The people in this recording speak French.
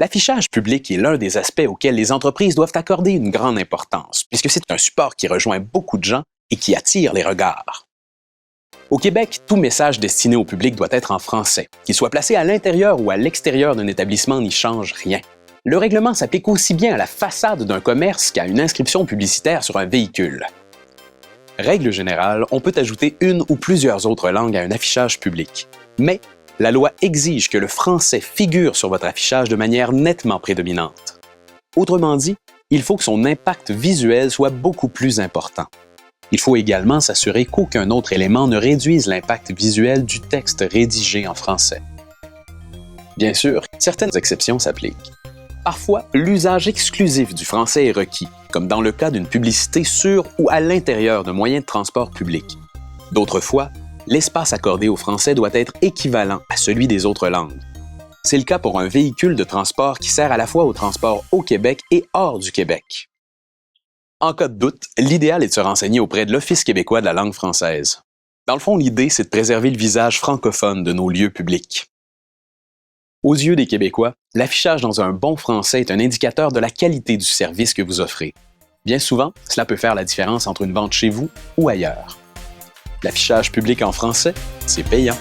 L'affichage public est l'un des aspects auxquels les entreprises doivent accorder une grande importance, puisque c'est un support qui rejoint beaucoup de gens et qui attire les regards. Au Québec, tout message destiné au public doit être en français. Qu'il soit placé à l'intérieur ou à l'extérieur d'un établissement n'y change rien. Le règlement s'applique aussi bien à la façade d'un commerce qu'à une inscription publicitaire sur un véhicule. Règle générale, on peut ajouter une ou plusieurs autres langues à un affichage public. Mais la loi exige que le français figure sur votre affichage de manière nettement prédominante. Autrement dit, il faut que son impact visuel soit beaucoup plus important. Il faut également s'assurer qu'aucun autre élément ne réduise l'impact visuel du texte rédigé en français. Bien sûr, certaines exceptions s'appliquent. Parfois, l'usage exclusif du français est requis, comme dans le cas d'une publicité sur ou à l'intérieur de moyens de transport public. D'autres fois, l'espace accordé au français doit être équivalent à celui des autres langues. C'est le cas pour un véhicule de transport qui sert à la fois au transport au Québec et hors du Québec. En cas de doute, l'idéal est de se renseigner auprès de l'Office québécois de la langue française. Dans le fond, l'idée, c'est de préserver le visage francophone de nos lieux publics. Aux yeux des Québécois, l'affichage dans un bon français est un indicateur de la qualité du service que vous offrez. Bien souvent, cela peut faire la différence entre une vente chez vous ou ailleurs. L'affichage public en français, c'est payant.